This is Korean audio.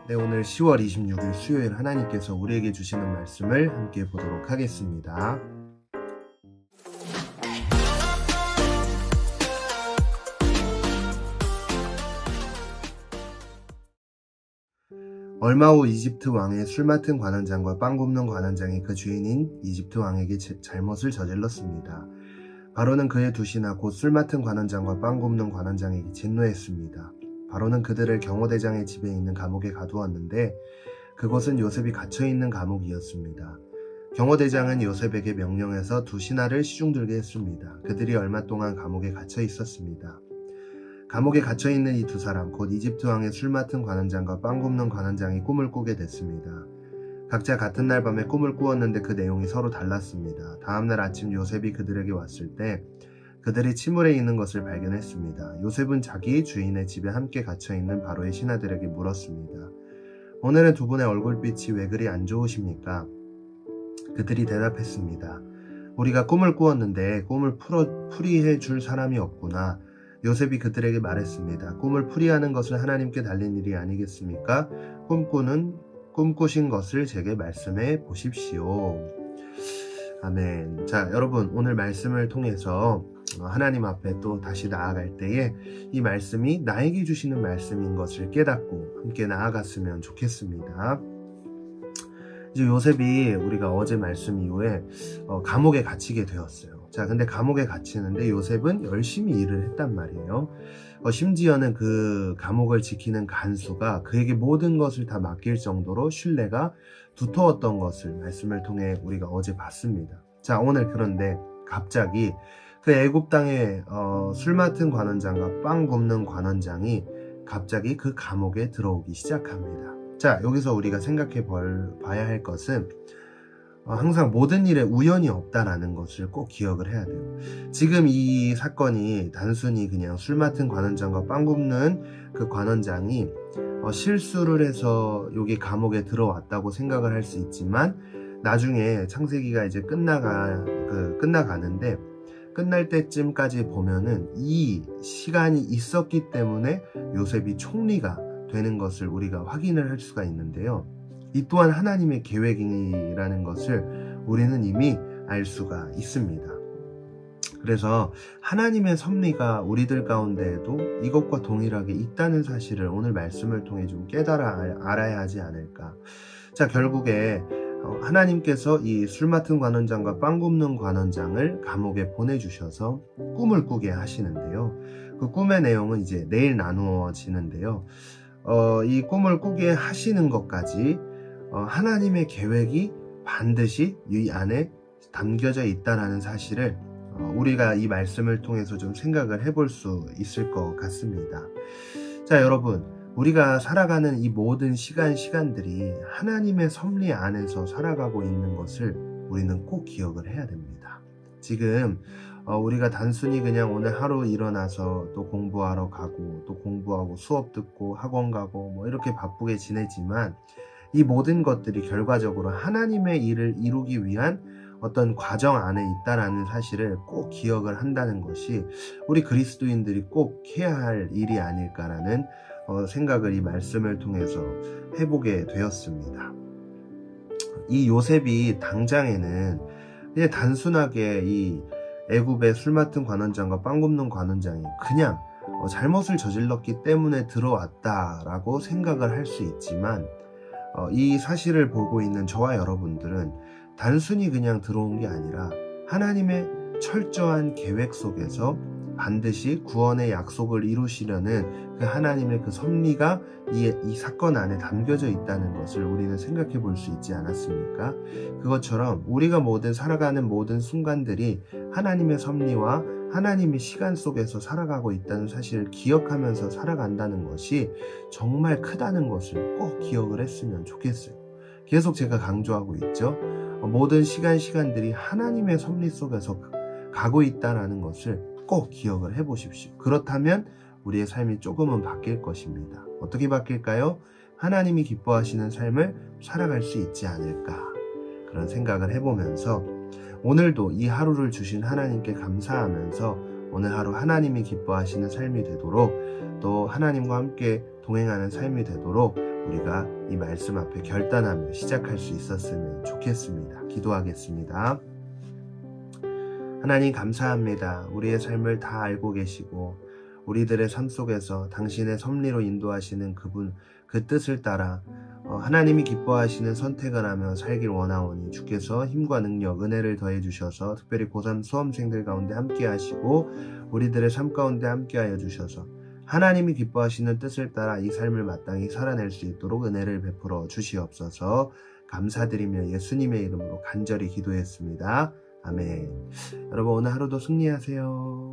네, 오늘 10월 26일 수요일 하나님께서 우리에게 주시는 말씀을 함께 보도록 하겠습니다. 얼마 후 이집트 왕의 술 맡은 관원장과 빵 굽는 관원장이 그 주인인 이집트 왕에게 잘못을 저질렀습니다. 바로는 그의 두 신하 곧 술 맡은 관원장과 빵 굽는 관원장에게 진노했습니다. 바로는 그들을 경호대장의 집에 있는 감옥에 가두었는데 그곳은 요셉이 갇혀있는 감옥이었습니다. 경호대장은 요셉에게 명령해서 두 신하를 시중들게 했습니다. 그들이 얼마 동안 감옥에 갇혀 있었습니다. 감옥에 갇혀있는 이 두 사람 곧 이집트 왕의 술 맡은 관원장과 빵 굽는 관원장이 꿈을 꾸게 됐습니다. 각자 같은 날 밤에 꿈을 꾸었는데 그 내용이 서로 달랐습니다. 다음날 아침 요셉이 그들에게 왔을 때 그들이 침울해 있는 것을 발견했습니다. 요셉은 자기 주인의 집에 함께 갇혀있는 바로의 신하들에게 물었습니다. 오늘은 두 분의 얼굴빛이 왜 그리 안 좋으십니까? 그들이 대답했습니다. 우리가 꿈을 꾸었는데 꿈을 풀이해 줄 사람이 없구나. 요셉이 그들에게 말했습니다. 꿈을 풀이하는 것은 하나님께 달린 일이 아니겠습니까? 꿈꾸신 것을 제게 말씀해 보십시오. 아멘. 자, 여러분, 오늘 말씀을 통해서 하나님 앞에 또 다시 나아갈 때에 이 말씀이 나에게 주시는 말씀인 것을 깨닫고 함께 나아갔으면 좋겠습니다. 이제 요셉이 우리가 어제 말씀 이후에 감옥에 갇히게 되었어요. 자, 근데 감옥에 갇히는데 요셉은 열심히 일을 했단 말이에요. 심지어는 그 감옥을 지키는 간수가 그에게 모든 것을 다 맡길 정도로 신뢰가 두터웠던 것을 말씀을 통해 우리가 어제 봤습니다. 자, 오늘 그런데 갑자기 그 애굽 땅의 술 맡은 관원장과 빵 굽는 관원장이 갑자기 그 감옥에 들어오기 시작합니다. 자, 여기서 우리가 생각해 봐야 할 것은 항상 모든 일에 우연이 없다라는 것을 꼭 기억을 해야 돼요. 지금 이 사건이 단순히 그냥 술 맡은 관원장과 빵 굽는 그 관원장이 실수를 해서 여기 감옥에 들어왔다고 생각을 할 수 있지만 나중에 창세기가 이제 끝나가는데 끝날 때쯤까지 보면은 이 시간이 있었기 때문에 요셉이 총리가 되는 것을 우리가 확인을 할 수가 있는데요. 이 또한 하나님의 계획이라는 것을 우리는 이미 알 수가 있습니다. 그래서 하나님의 섭리가 우리들 가운데에도 이것과 동일하게 있다는 사실을 오늘 말씀을 통해 좀 깨달아 알아야 하지 않을까. 자, 결국에 하나님께서 이 술 맡은 관원장과 빵 굽는 관원장을 감옥에 보내주셔서 꿈을 꾸게 하시는데요. 그 꿈의 내용은 이제 내일 나누어지는데요. 이 꿈을 꾸게 하시는 것까지 하나님의 계획이 반드시 이 안에 담겨져 있다는 사실을 우리가 이 말씀을 통해서 좀 생각을 해볼 수 있을 것 같습니다. 자, 여러분, 우리가 살아가는 이 모든 시간들이 하나님의 섭리 안에서 살아가고 있는 것을 우리는 꼭 기억을 해야 됩니다. 지금 우리가 단순히 그냥 오늘 하루 일어나서 또 공부하러 가고 또 공부하고 수업 듣고 학원 가고 뭐 이렇게 바쁘게 지내지만 이 모든 것들이 결과적으로 하나님의 일을 이루기 위한 어떤 과정 안에 있다라는 사실을 꼭 기억을 한다는 것이 우리 그리스도인들이 꼭 해야 할 일이 아닐까라는 생각을 이 말씀을 통해서 해보게 되었습니다. 이 요셉이 당장에는 그냥 단순하게 이 애굽의 술 맡은 관원장과 빵 굽는 관원장이 그냥 잘못을 저질렀기 때문에 들어왔다라고 생각을 할 수 있지만 이 사실을 보고 있는 저와 여러분들은 단순히 그냥 들어온 게 아니라 하나님의 철저한 계획 속에서 반드시 구원의 약속을 이루시려는 그 하나님의 그 섭리가 이 사건 안에 담겨져 있다는 것을 우리는 생각해 볼 수 있지 않았습니까? 그것처럼 우리가 살아가는 모든 순간들이 하나님의 섭리와 하나님의 시간 속에서 살아가고 있다는 사실을 기억하면서 살아간다는 것이 정말 크다는 것을 꼭 기억을 했으면 좋겠어요. 계속 제가 강조하고 있죠. 모든 시간들이 하나님의 섭리 속에서 가고 있다는 것을 꼭 기억을 해보십시오. 그렇다면 우리의 삶이 조금은 바뀔 것입니다. 어떻게 바뀔까요? 하나님이 기뻐하시는 삶을 살아갈 수 있지 않을까, 그런 생각을 해보면서 오늘도 이 하루를 주신 하나님께 감사하면서 오늘 하루 하나님이 기뻐하시는 삶이 되도록 또 하나님과 함께 동행하는 삶이 되도록 우리가 이 말씀 앞에 결단하며 시작할 수 있었으면 좋겠습니다. 기도하겠습니다. 하나님 감사합니다. 우리의 삶을 다 알고 계시고 우리들의 삶 속에서 당신의 섭리로 인도하시는 그분, 그 뜻을 따라 하나님이 기뻐하시는 선택을 하며 살길 원하오니 주께서 힘과 능력, 은혜를 더해 주셔서 특별히 고3 수험생들 가운데 함께 하시고 우리들의 삶 가운데 함께 하여 주셔서 하나님이 기뻐하시는 뜻을 따라 이 삶을 마땅히 살아낼 수 있도록 은혜를 베풀어 주시옵소서. 감사드리며 예수님의 이름으로 간절히 기도했습니다. 아멘. 여러분 오늘 하루도 승리하세요.